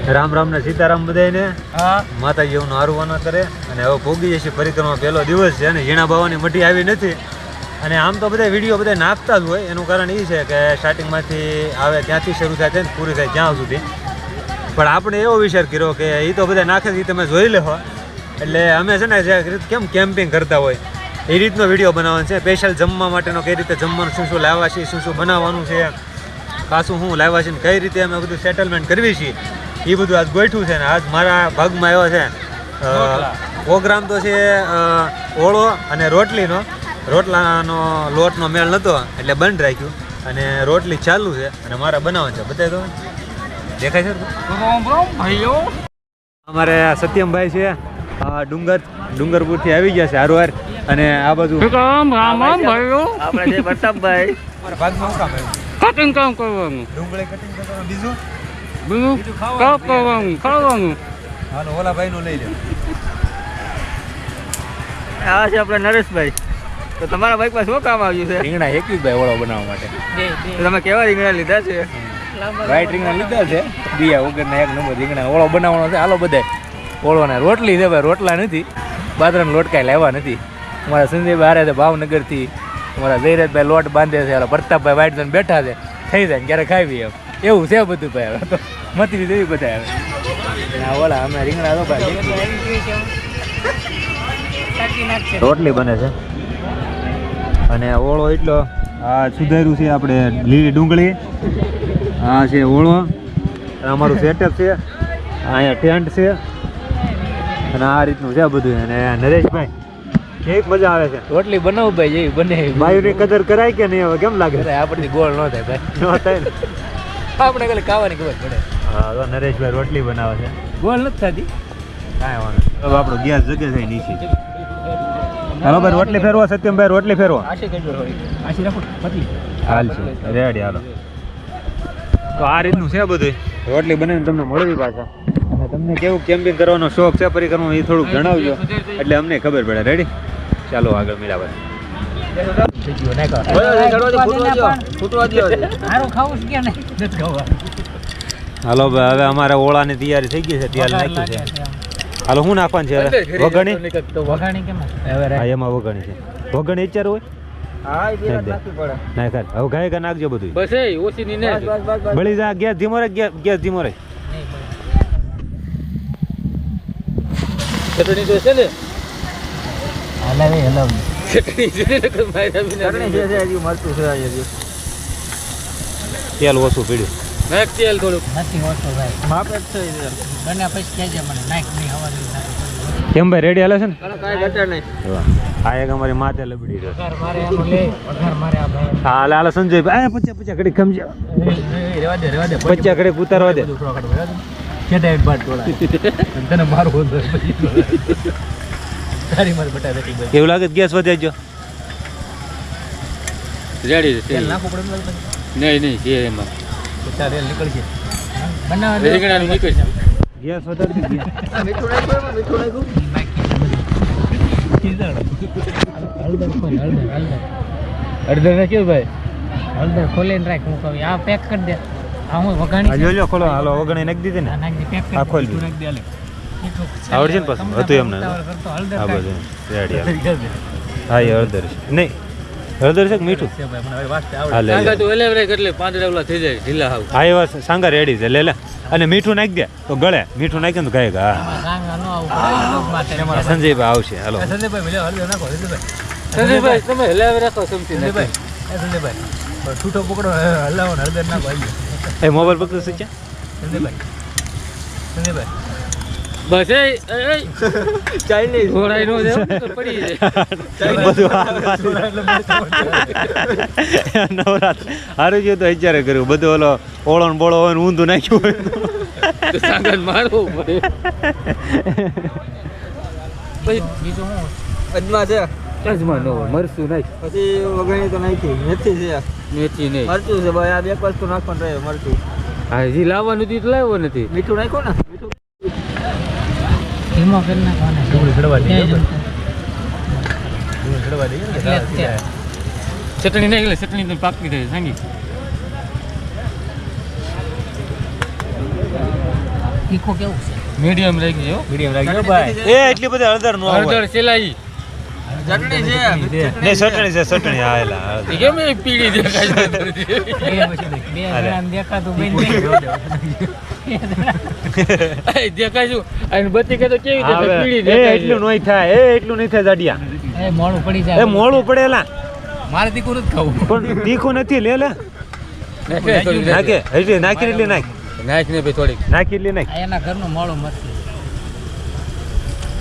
રામ રામ ને સીતારામ બધાને. માતાજી એવું હારવાના કરે અને હવે ભોગી જશે પરિક્રમા પહેલો દિવસ છે અને ઝીણા બાવાની મઢી આવી નથી. અને આમ તો બધા વિડીયો બધા નાખતા જ હોય, એનું કારણ એ છે કે સ્ટાર્ટિંગમાંથી આવે ત્યાંથી શરૂ થાય છે ને પૂરી થાય જ્યાં સુધી. પણ આપણે એવો વિચાર કર્યો કે એ તો બધા નાખે એ તમે જોઈ લેવો, એટલે અમે છે ને કેમ કેમ્પિંગ કરતા હોય એ રીતનો વિડીયો બનાવવાનો છે. સ્પેશિયલ જમવા માટેનો કઈ રીતે જમવાનું, શું શું લાવવા છીએ, શું શું બનાવવાનું છે, ખાસું શું લાવવા છે, કઈ રીતે અમે બધું સેટલમેન્ટ કરવી છીએ એ બધું આજ ગોઠવું છે. ને આજ મારા ભાગમાં આવ્યો છે પ્રોગ્રામ તો છે ઓળો અને રોટલીનો. રોટલાનો લોટનો મેળ નહોતો એટલે બંધ રાખ્યું અને રોટલી ચાલુ છે અને મારા બનાવવાનું છે. બતાવી દો, દેખાય છે? અમારે સત્યમભાઈ છે ડુંગરપુરથી આવી ગયા છે હારવાર. અને આ બાજુ આપણે છે પ્રતાપભાઈ. મારા ભાગમાં શું કામ આવ્યું? કટિંગ કામ કરવાનું, ડુંગળી કટિંગ કરવાનું. બીજું કામ કરવાનું, ખાવાનું. હાલો ઓલા ભાઈનું લઈ લે. આ છે આપણે નરેશભાઈ. તો તમારા બાઈકમાં શું કામ આવ્યું છે? રીંગણા હેક્યું ભાઈ ઓળો બનાવવા માટે. તો તમે કેવા રીંગણા લીધા છે? વ્હાઈટ રીંગણા લીધા છે, બીયા વગરના એક નંબર રીંગણા. ઓળો બનાવવાનો છે. હાલો બધા ઓળો ને રોટલી છે ભાઈ, રોટલા નથી, બાજરાનો લોટ કાંઈ લેવા નથી. અમારા સંજયભાઈ હારે છે ભાવનગરથી, અમારા જયરાજભાઈ લોટ બાંધે છે, પ્રતાપભાઈ વાઈટ જણ બેઠા છે, થઈ જાય ક્યારે ખાવી એમ એવું છે બધું ભાઈ. હવે તો મતરી દેવી બધા આવે. ઓલા અમે રીંગણા તો ભાઈ રોટલી બને છે અને ઓળો એટલો આ સુધાર્યું છે આપણે. લીલી ડુંગળી, આ છે ઓળો, અમારું સેટઅપ છે, અહીંયા ટેન્ટ છે અને આ રીતનું છે બધું. અને નરેશભાઈ કેવી મજા આવે છે? રોટલી બનાવું ભાઈ જેવી બને. બાયુની કદર કરાય કે નહીં? હવે કેમ લાગે? આપણથી ગોળ ન થાય ભાઈ, ન થાય ને. આપણે ખાલી ખાવાની ખબર પડે. હા તો નરેશભાઈ રોટલી બનાવે છે, ગોળ નથી થતી. કાંઈ વાંધો. હવે આપણો ગેસ જગે થાય નીચે. હાલો ભાઈ રોટલી ફેરવો. સત્યમભાઈ રોટલી ફેરવો. આશી રાખો પતલી હાલ છે રેડી. હાલો તો આ રીતનું છે બધું. રોટલી બનાવીને તમને મળવી પાછા. અને તમને કેવું કેમ્પિંગ કરવાનો શોખ છે, પરિક્રમા, એ થોડુંક જણાવજો એટલે અમને ખબર પડે. રેડી? ચાલો આગળ મળ્યા ભાઈ. હાલો ભાઈ હવે અમારે ઓળાની તૈયારી થઈ ગઈ છે, તેલ નાખ્યું છે. હાલો શું નાખવાનું છે હવે? વઘાણી. હા એમાં વઘાણી છે. વઘાણી વિચાર હોય નાખ. હવે ગાય ગા નાખજો બધું. બસ ઓછી ની બળી જા. ગેસ ધીમો રાખ, ગેસ ધીમો રાખ. ચટણી તો છે ને હલાવી ચટણી છે ને મરતું છે. તેલ ઓછું પીડ્યું. નાખ તેલ થોડુંક. નથી ઓછું ભાઈ, માપે જ છે. બને પછી કહેજે મને, નાખ નહીં હવા નહીં. કેમ ભાઈ રેડી હાલે છે ને? કાંઈ ઘટે નહીં. આ એક અમારી માથે લબડી છે. મારે એનું લે પગાર મારે આ ભાઈ. હા હાલે હાલે સંજયભાઈ. આ પચ્ચા ઘડી ખમજે. રેવા દે પચ્ચા ઘડી ઉતારવા દે. કેટા એક બાટ ટોળા તને મારું તારી મારે બટા બેઠી ભાઈ. એવું લાગે ગેસ વધે જો. રેડી છે. તેલ નાખવું પડે નહીં છે એમાં. તેલ નીકળશે બનાવવા રીંગણાનું નીકળે છે. ગેસ વધારી દે. મીઠું નાખ્યું, મીઠું નાખ્યું. અડધર નાખ્યું ભાઈ. હળદર ખોલીને રાખ. હું કહું આ પેક કરી દે. આ હું વઘાણી જો લ્યો ખોલો. હાલો વઘાણી નાખી દીધી ને. નાખી પેક કરી આ ખોલ દે. નાખી દે હાલે. આવડશે ને પાછું? હતું એમને. આ બધું રેડી. હા એ હળદર છે. નહીં હળદર છે કે મીઠું? હા લે સાંગા તો એલેવરે એટલે પાંદડા થઈ જાય ઢીલા હાવ. હા એ વાત સાંગા રેડી છે. લે લે. અને મીઠું નાખી દે તો ગળે. મીઠું નાખે તો ગાય ગા. સંજયભાઈ આવશે. હાલો સંજયભાઈ તમે એલેવરે રાખો સમજી. સંજયભાઈ છૂટો પકડો, હલાવો ને હળદર નાખો. એ મોબાઈલ પકડો છે. સંજયભાઈ બસ એ ચાઇનીઝ ઘોડાઈ નો પડી જાય. નવરાત્ર હારું ગયું તો અત્યારે કર્યું બધું. ઓલો ઓળો ને બોળો હોય ને ઊંધું નાખ્યું હોય સાંગા મારવું પડે. બીજું હું અજમા છે. અજમા નો મરચું નાખ. પછી વઘાણી તો નાખી. મેથી છે, મેથી નહીં, મરચું છે ભાઈ. આ એક વસ્તુ નાખવાનું રહે. મરચું હા હજી લાવવાનું હતું લાવ્યો નથી. મીઠું નાખ્યું ને. ધીમો કરી નાખવાના. ડુંગળી ચડવા દઈએ. ચટણી નાખી. ચટણી તો પાકી થાય સાંગી. તીખો કેવું છે મીડિયમ રાખી જો મીડિયમ રાખી ભાઈ એ એટલી બધી હળદર નો આવે હળદર સિલાઈ ચટણી છે નહીં ચટણી છે ચટણી આવેલા હળદર. કેમ એ પીળી દેખાય છે બે જણાને દેખાતું બેન દેખાય છું અને બત્તી કે તો કેવી આવે. દેખાય પીળી એ દેખાય એટલું નહીં થાય એટલું નહીં થાય જાડિયા એ મોડું પડી એ જાય મોડું પડેલા મારે તીખું નથી ખાવું પણ તીખું નથી લે નાખે હજી નાખી એટલી નાખ નાખ ને ભાઈ થોડીક નાખી એટલી નાખ એના ઘરનું મોડું મસ્ત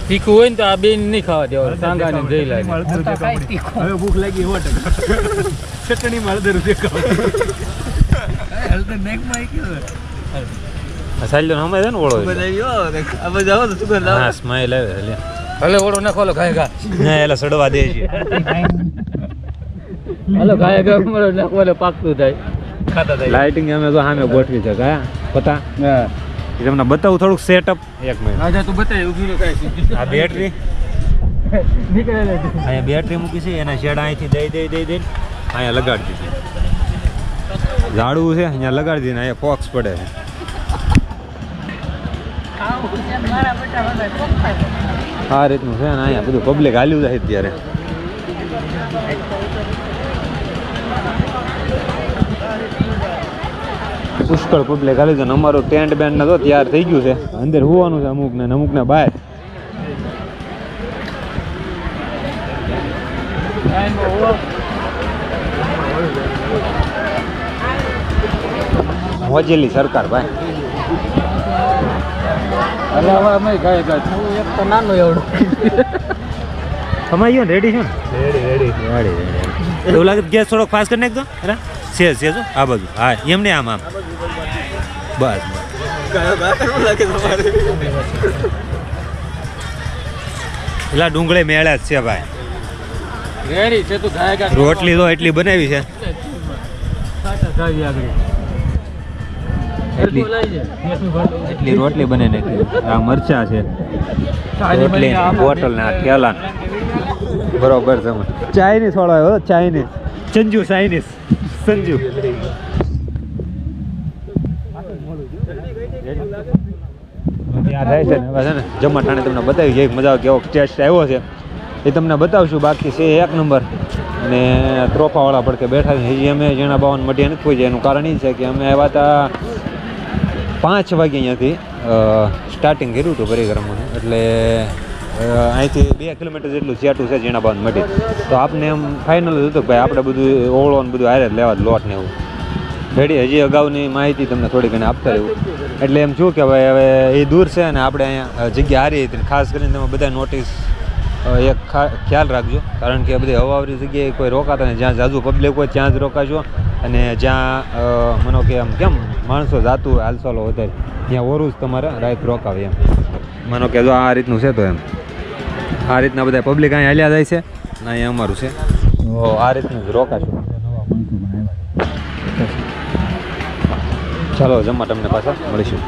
તીખું હોય ને તો આ બેન નહીં ખાવા દેવાનું સાંગા ને જઈ લાગે હું તો કાંઈ તીખું હવે ભૂખ લાગી હો ચટણી માં હળદર હળદર નેકમાં આવી ગયો સાલ્યો ને હમાય છે ને ઓળો હા સ્માઈલ આવે લે ભલે ઓળો ના ખોલો ખાય ખા ના એલા સડવા દે છે હાલો ખાય ખા મારો ના ખોલે પાકતું થાય ખાતા થાય લાઇટિંગ અમે તો સામે ગોઠવી છે કયા પતા હા એ તમને બતાવું થોડુંક સેટઅપ એક મિનિટ રાજા તું બતાય ઉભી નો કાય આ બેટરી નીકળે લે અહીંયા બેટરી મૂકી છે એના શેડ અહીંથી દઈ અહીંયા લગાડી દીધી ઝાડવું છે અહીંયા લગાડી દીધું અહીંયા ફોક્સ પડે છે મારા બેટા બધા ચોખ્ખા આ રીતનું છે ને અહીંયા બધું પબ્લિક હાલ્યું જાય ત્યારે પુષ્કળ પબ્લિક હાલ્યું છે ને અમારું ટેન્ટ બેન્ડ તો તૈયાર થઈ ગયું છે અંદર હોવાનું છે અમુક ને બહાર મોજેલી સરકાર ભાઈ અરે હવે અમે ખાય ખા એક તો નાનું એવડું સમાઈ ગયો ને રેડી છો ને રેડી એવું લાગે ગેસ થોડોક ફાસ્ટ કરી નાખજો અરે છે આ બાજુ હા એમ નહીં આમ બસ પેલા ડુંગળી મેળા જ છે ભાઈ રેડી છે તું ખાય ખા રોટલી તો એટલી બનાવી છે ખાવી આગળ એટલી એટલી રોટલી બને નાખી આ મરચા છે રોટલી બોટલ ને આ થેલા બરોબર છે ચાઇનીઝ વાળો આવ્યો ચાઇનીઝ સંજુ ચાઇનીઝ સંજુ ત્યાં થાય છે ને હવે છે ને જમવા ટાણે તમને બતાવી જે મજા આવે કેવો ટેસ્ટ આવ્યો છે એ તમને બતાવશું બાકી છે એક નંબર અને ત્રોફાવાળા પડકે બેઠા છે હજી અમે જેણા બાવન મઢિયા નથી પહોંચ્યા એનું કારણ એ છે કે અમે આવ્યા હતા 5 વાગે અહીંયાથી સ્ટાર્ટિંગ કર્યું હતું પરિક્રમાનું એટલે અહીંથી 2 કિલોમીટર જેટલું છેટું છે જેણા બાવન મઢી તો આપને એમ ફાઇનલ હતું કે ભાઈ આપણે બધું ઓળો ને બધું હારે લેવા લોટ ને એવું રેડી હજી અગાઉની માહિતી તમને થોડી ઘણી આપતા રહ્યું એટલે એમ છું કે ભાઈ હવે એ દૂર છે અને આપણે અહીંયા જગ્યા હારી હતી ખાસ કરીને તમે બધા નોટિસ એક ખ્યાલ રાખજો કારણ કે બધી હવાવાળી જગ્યાએ કોઈ રોકાતા નહીં જ્યાં જાજુ પબ્લિક હોય ત્યાં જ રોકાજો અને જ્યાં માનો કે આમ કેમ માણસો જાતું હોય હાલચાલો વધારે ત્યાં ઓરું જ તમારે રાત રોકાવે એમ માનો કે જો આ રીતનું છે તો એમ આ રીતના બધા પબ્લિક અહીંયા હાલ્યા જાય છે અને અહીંયા અમારું છે તો આ રીતનું જ રોકાશું ચાલો જમવા તમને પાછા મળીશું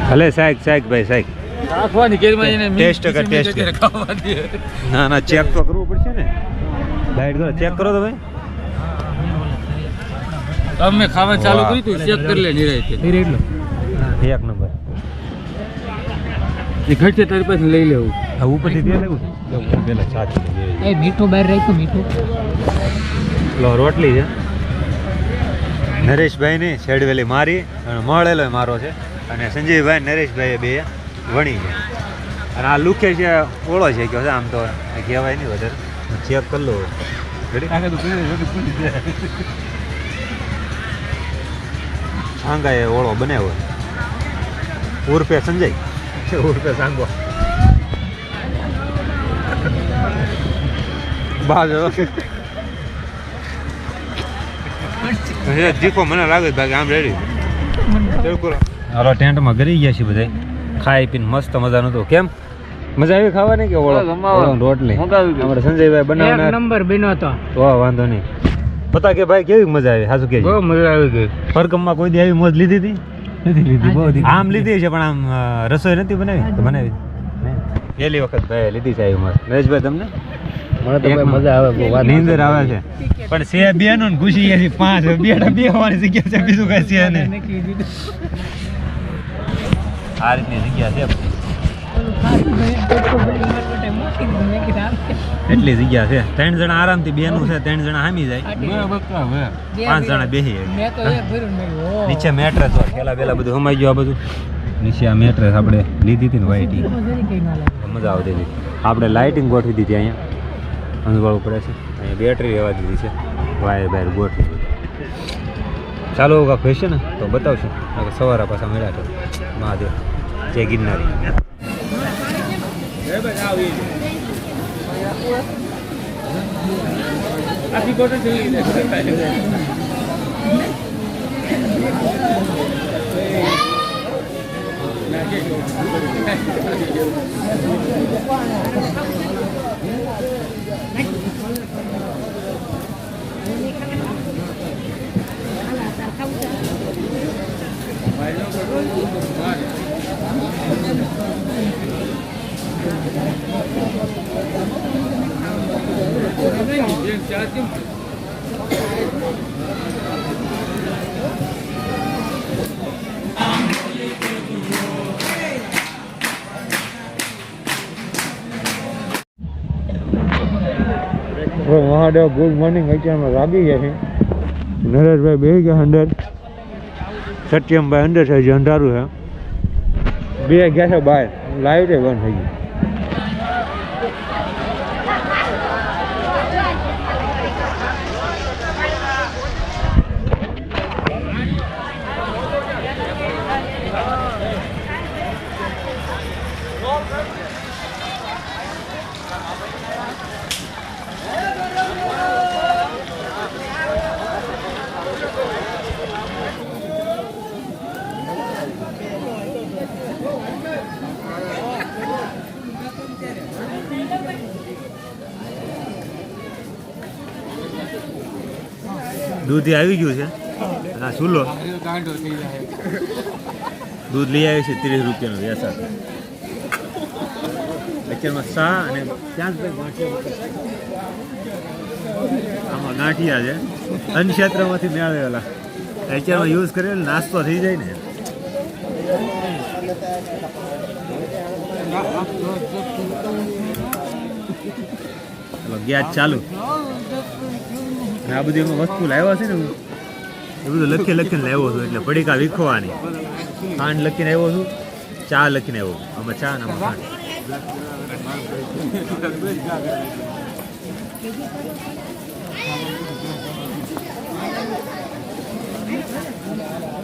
ભલે સાહેબ ભાઈ સાહેબ રાખવાની કેરમાં એને ટેસ્ટ કર ટેસ્ટ ખાવાની ના ચેક તો કરવું પડશે ને લાઈટ કરો ચેક કરો તો ભાઈ તમે ખાવા ચાલુ કર્યું તું ચેક કરી લે નિરાય એક નંબર એ ઘટે તારી પાસે લઈ લેવું આ ઉપરથી દે લેવું પેલા સાચી એ મીઠું બહાર રાખ્યું મીઠું લો રોટલી છે નરેશભાઈની શેડવેલી મારી અને મળેલો મારો છે અને સંજયભાઈ નરેશભાઈ બે વણી છે અને આ લુખે છે ઓળો છે કે આમ તો કહેવાય નહીં વધારે ચેક કરી લો સાંગાએ ઓળો બનાવ્યો ઉર્ફે સંજય ઉર્ફે સાંગો બાજ દીકો મને લાગે બાકી આમ રેડી હાલો ટેન્ટમાં ગરી ગયા છીએ બધા ખાઈ પીને મસ્ત મજાનું હતું કેમ મજા આવી ખાવાની કે ઓળો રોટલી અમારે સંજયભાઈ બનાવવાના નંબર બન્યો હતો તો વાંધો નહીં પતા કે ભાઈ કેવી મજા આવી સાચું કે બહુ મજા આવી ગઈ ફરકમમાં કોઈ દી આવી મોજ લીધી હતી આમ લીધી છે પણ આમ રસોઈ નથી બનાવી તો બનાવી પહેલી વખત ભાઈ લીધી છે આવી મસ્ત નરેશભાઈ તમને મને તો ભાઈ મજા આવે બહુ વાત નીંદર આવે છે પણ છે બે નું ને ઘૂસી ગયા છે 5 બે હોવાની જગ્યા છે બીજું કઈ છે નહીં આ રીતની જગ્યા છે એટલી જગ્યા છે 3 જણા આરામથી બેનું છે 3 જણા હામી જાય 5 જણા બેસી નીચે મેટ્રેસ હોય પેલા પેલા બધું સમાઈ ગયું આ બધું નીચે આ મેટ્રેસ આપણે લીધી હતી ને વ્હાઈટ મજા આવતી હતી આપણે લાઇટિંગ ગોઠવી દીધી અહીંયા અનુભવ પડે છે અહીંયા બેટરી રહેવા દીધી છે વાયર બાયર ગોઠવી ચાલો કાંક હશે ને તો બતાવશું સવારે પાછા મળ્યા છે મહાદેવ જય ગિરનારી મહાદેવ ગુડ મોર્નિંગ અત્યારમાં લાગી ગયા છે નરેશભાઈ બે ગયા અંદર સત્યમભાઈ અંદર છે હજી અંધારું છે બે ગયા છે બહાર લાઈટ બંધ થઈ ગઈ દૂધ આવી ગયું છે હા સુલો દૂધ લઈ આવ્યું છે 30 રૂપિયાનું વેસા અત્યારમાં સા અને ત્યાં જ આમાં ગાંઠિયા છે અન્ન ક્ષેત્રમાંથી મેળવેલા અત્યારમાં યુઝ કરેલ નાસ્તો થઈ જાય ને ગેસ ચાલુ આ બધી એમાં વસ્તુ લાવ્યા છે ને એ બધું લખીને લાવ્યો છું એટલે પડીકા વીખવાની ખાંડ લખીને આવ્યો છું ચા લખીને આવ્યો આમાં ચા ને આમાં ખાંડ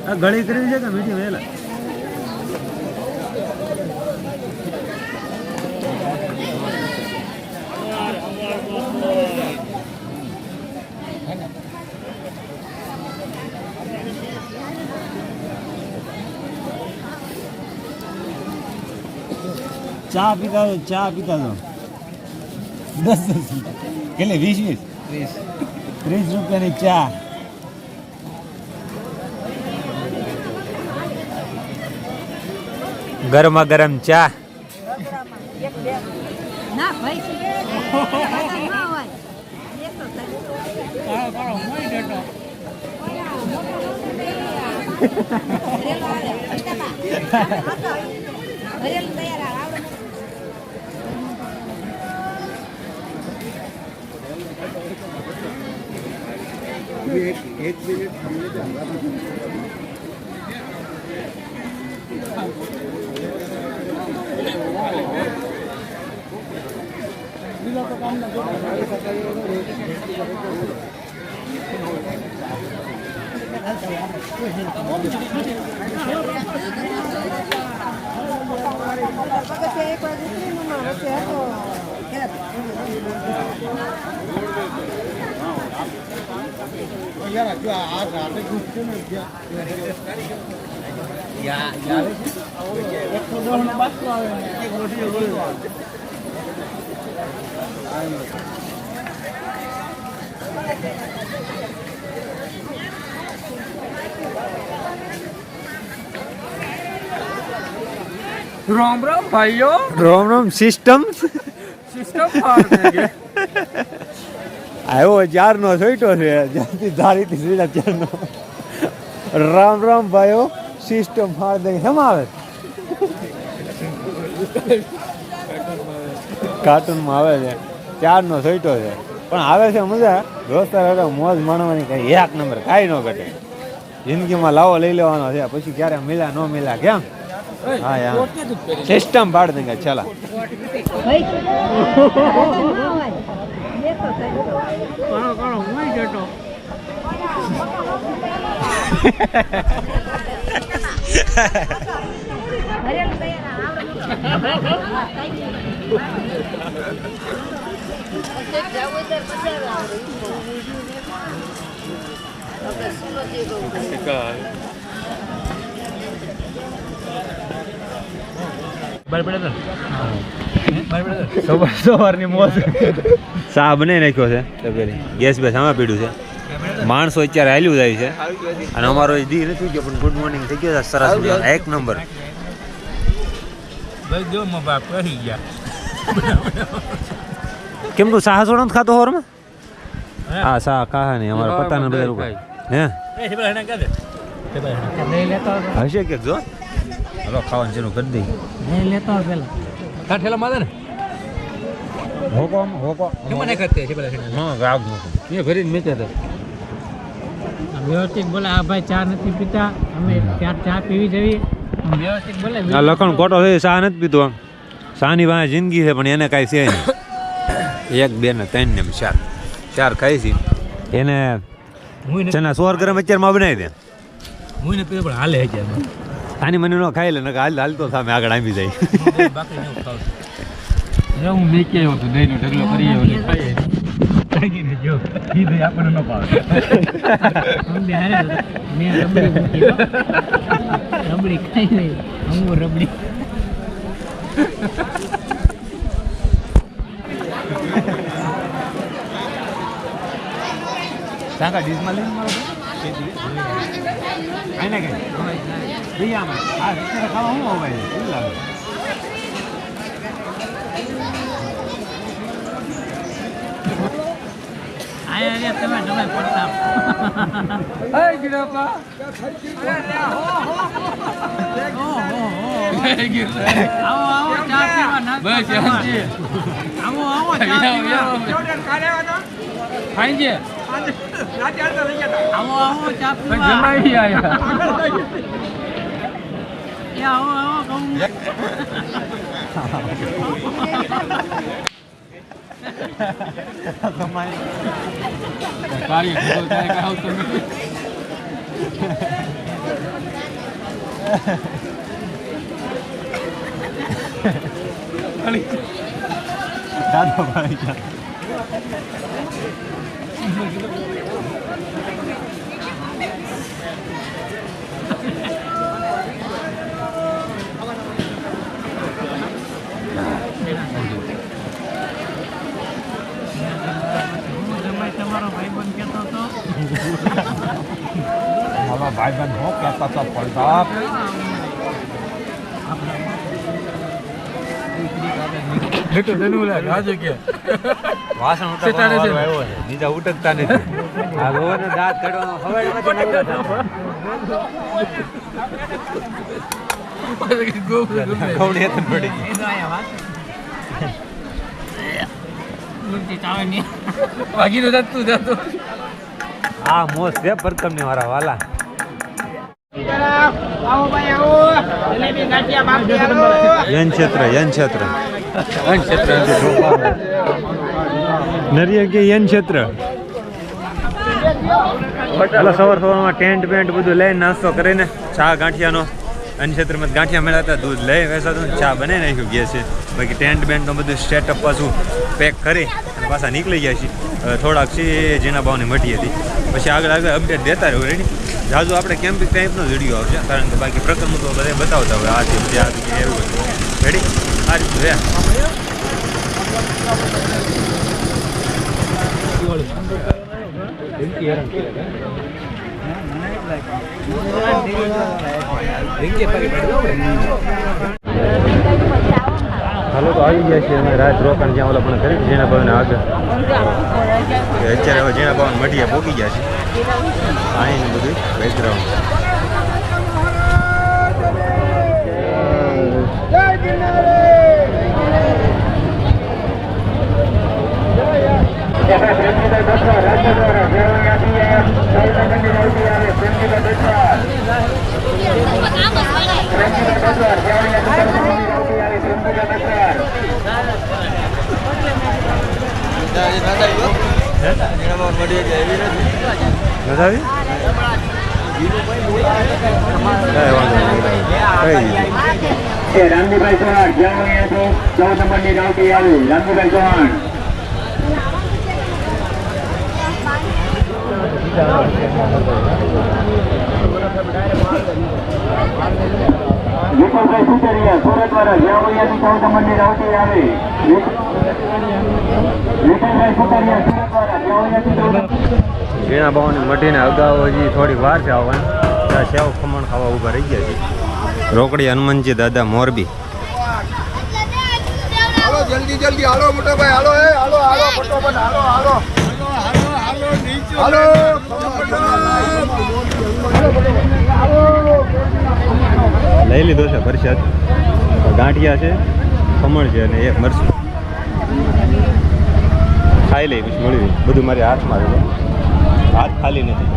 આ ગળી કરી છે કે મીઠી વહેલા ચા પીતા તો 10 કેટલે 20 30 રૂપિયાની ચા ગરમા ગરમ ચા ના ભાઈ ના હોય एक मिनट हमने यार जो आज रात में घुसते ना क्या यार एक तो दो ने बात करावे एक रोटी बोल राम राम भाइयों राम राम सिस्टम सिस्टम फाड़ देंगे આવ્યો ચારનો સોઈટો છે જ્યાંથી ધારીથી સીધા ચારનો રામ રામ ભાઈઓ સિસ્ટમ ફાળ દઈ આવે કાર્ટૂનમાં આવે છે ચારનો સોઈટો છે પણ આવે છે મજા દોસ્તાર મોજ માણવાની કઈ એક નંબર કાંઈ ન ઘટે જિંદગીમાં લાવો લઈ લેવાનો છે પછી ક્યારે મિલા ન મિલા કેમ હા યાર સિસ્ટમ પાડ દેંગે ચલા ભાઈ ના હોય દેખો કોણો કોણો હું જતો હરિયાણ સવારની મોજ ચા બનાવી નાખ્યો છે તપેલી ગેસ બેસ આમાં પીડ્યું છે માણસો અત્યારે હાલ્યું જાય છે અને અમારો દી નથી ગયો પણ ગુડ મોર્નિંગ થઈ ગયો સરસ મજાનો એક નંબર ભાઈ જો મો બાપ કહી ગયા કેમ તું સાહ સોડો ખાતો હોરમાં હા સાહ કાહા નહીં અમારા પતાને બધા લોકો હે એ છે બહાના કાઢે તે બહાના નહીં લેતો હશે કે જો હલો ખાવાનું શરૂ કરી દઈ નહીં લેતો પેલા કાઠેલા માદે ને હોકો કે મને કરતે છે પેલા હા ગાગ એ ભરીને મેચે તો વ્યવસ્થિત બોલે આ ભાઈ ચા નથી પીતા અમે ત્યાં ચા પીવી જવી વ્યવસ્થિત બોલે આ લખણ ખોટો છે ચા નથી પીતો સાની પાસે જિંદગી છે પણ એને કાંઈ છે નહીં એક બે ને ત્રણ ને ચાર ખાઈ છે એને ચના 100 ગ્રામ અત્યારમાં બનાવી દે હું ને પીતો પણ હાલે છે આની મને ન ખાઈ લે ને હાલતો સામે આગળ આવી જાય બાકી ન ખાવ હું મેકે આવ્યો તો દહીંનો ઢગલો કરી આવ્યો ખાઈએ લાગીને જો કીધું આપણને ન ભાવે અમને હારે મેં રબડી મૂકી રબડી ખાઈ લઈ હું રબડી સાંગા ડીશમાં લઈને મારો આને કઈ દરિયામાં આ અત્યારે ખાવા શું હોય શું લાગે આયા તમે તમે પડતા એ ગિરાપા આવો આવો ચા પીવા ના બસ આવો આવો ચા પીવા ખાઈ જે આવો આવો ચા પીવા જમાઈ આયા એ આવો આવો કહું કાર્ય ખબર થાય કે આવ તમે દાદા ભાઈ તમારો ભાઈબંધ કહેતો હતો મારો ભાઈબંધ હો કહેતા તો પડતા લેટો ધનુલા રાજે કે વાસણ ઉટકવાનો વારો આવ્યો છે બીજા ઉટકતા નથી આ રોવાનો દાંત કાઢવાનો હવાઈમાંથી નવરા કોણી હતન પડી ગઈ એ તો આયા વાત મુક્તિ તાવે ની વાગીનો જતું આ મોસ છે પરકમની વાળા વાલા આવો ભાઈ આવો જલેબી ગાંઠિયા બાપી આવો યન ક્ષેત્ર નરિયા કે યન ક્ષેત્ર ચાલો સવારમાં ટેન્ટ પેન્ટ બધું લઈને નાસ્તો કરીને ચા ગાંઠિયાનો અન્ય ક્ષેત્રમાં ગાંઠિયા મેળવતા દૂધ લઈ વેચાતું ચા બનાવી નાખ્યું ગયા છે બાકી ટેન્ટ બેન્ટનું બધું સ્ટેટઅપ પાછું પેક કરી અને પાછા નીકળી ગયા છીએ થોડાક છે જેના ભાવની મટી હતી પછી આગળ અપડેટ દેતા રહ્યું રેડી જાજુ આપણે કેમ્પિંગ ટાઈપનો વિડીયો આવશે કારણ કે બાકી પ્રકરણ તો બધા બતાવતા હોય આ છે એવું રેડી આ રીતનું રે હાલો તો આવી ગયા છીએ અમે રાત રોકાણ જ્યાં ઓલા પણ કરી ઝીણા ભાવને આગળ અત્યારે હવે ઝીણા ભાવન મઢીએ પહોંચી ગયા છે અહીં બધું બેકગ્રાઉન્ડ રામજીભાઈ ચૌહાણ જ્યાં તો 14 નંબરની રાવટી આવી રામજીભાઈ ચૌહાણ વિપુલભાઈ સુતરિયા સુરત વાળા જ્યાં 14 નંબરની રાવટી આવી વિપુલભાઈ સુતરિયા સુરત વાળા જ્યાં ઝીણા ભાવની મઢીને અગાઉ હજી થોડીક વાર છે આવવાની ત્યાં સેવ ખમણ ખાવા ઊભા રહી ગયા છે રોકડી હનુમાનજી દાદા મોરબી હાલો જલ્દી જલ્દી હાલો મોટા ભાઈ હાલો એ હાલો હાલો ફટોફટ હાલો હાલો હાલો લઈ લીધો છે પ્રસાદ ગાંઠિયા છે ખમણ છે અને એક મરચું ખાઈ લઈ પછી મળી બધું મારી હાથમાં છે હાથ ખાલી નથી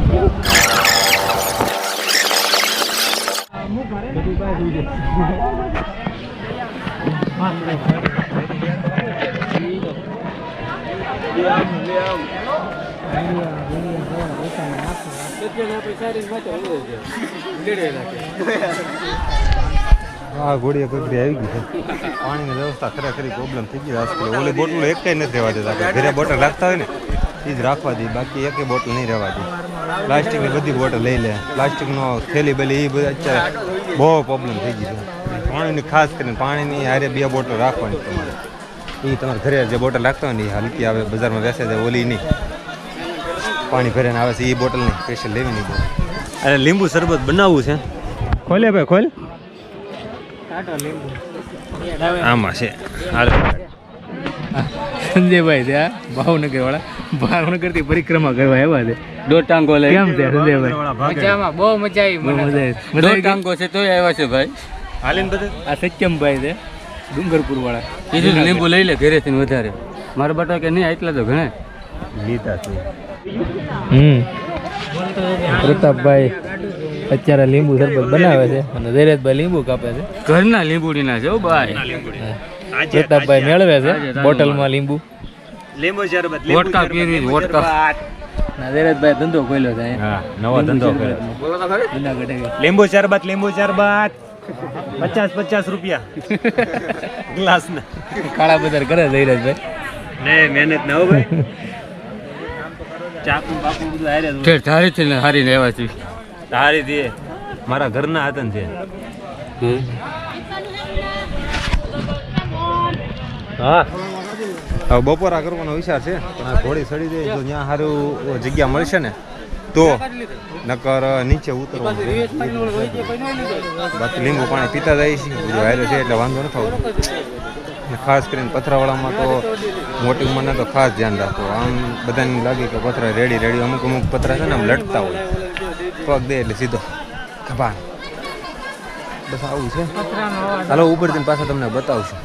હા ઘોડીએ કકડી આવી ગઈ છે પાણીની વ્યવસ્થા ખરેખર પ્રોબ્લેમ થઈ ગઈ આજકાલ ઓલી બોટલ એક કઈ નથી રહેવા દેતા ઘરે બોટલ રાખતા હોય ને એ જ રાખવા દે બાકી એકે બોટલ નહીં રહેવા દે પ્લાસ્ટિકની બધી બોટલ લઈ લે પ્લાસ્ટિકનો થેલી બેલી એ બધા અત્યારે બહુ પ્રોબ્લેમ થઈ ગઈ છે પાણીની ખાસ કરીને પાણીની હારે 2 બોટલ રાખવાની તમારે એ તમારે ઘરે જે બોટલ રાખતા હોય ને એ હલકી આવે બજારમાં વેચે છે ઓલી નહીં પાણી ભરીને આવે છે એ બોટલ નહીં સ્પેશિયલ લેવી નહીં બોટલ અરે લીંબુ શરબત બનાવવું છે ખોલે ભાઈ ખોલ આમાં છે હાલ સંજયભાઈ ત્યાં ભાવનગર વાળા ભાવનગર થી પરિક્રમા કરવા આવ્યા છે ટાંગો લઈ કેમ છે સંજયભાઈ મજામાં બહુ મજા આવી બહુ મજા આવી ટાંગો છે તોય આવ્યા છે ભાઈ હાલીને બધું આ સત્યમભાઈ છે ડુંગરપુર વાળા કીધું લીંબુ લઈ લે ઘરેથી વધારે મારા બટા કે નહીં એટલા તો ઘણા લીધા છે પ્રતાપભાઈ અત્યારે લીંબુ શરબત બનાવે છે અને ધૈર્યભાઈ લીંબુ કાપે છે ઘરના લીંબુડીના છે ભાઈ પ્રતાપભાઈ મેળવે છે બોટલમાં લીંબુ વોટકા પીવી વોટકા ના ધૈર્યભાઈ ધંધો ખોલ્યો છે અહીંયા. હા નવો ધંધો કર્યો જુનાગઢ લીંબુ શરબત 50 રૂપિયા ગ્લાસ ના કાળા બજાર કરે ધૈર્યભાઈ ને મહેનત ના હો ભાઈ ચાકુ બાપુ બધું હારે ઠેર ઠારી થી હારી લેવા છે તારી દે મારા ઘરના હાથન છે હા હવે બપોરા કરવાનો વિચાર છે પણ આ ઘોડી સડી જાય તો ત્યાં સારું જગ્યા મળશે ને તો નકર નીચે ઉતરવાનું બાકી લીંબુ પાણી પીતા જાય છે બધું હારે છે એટલે વાંધો નથી આવતો ને ખાસ કરીને પથરાવાળામાં તો મોટી ઉંમરના તો ખાસ ધ્યાન રાખો આમ બધાને લાગે કે પથરા રેડી અમુક પથરા છે ને આમ લટતા હોય પગ દે એટલે સીધો ખભા બસ આવું છે હાલો ઉપર જઈને પાછા તમને બતાવશું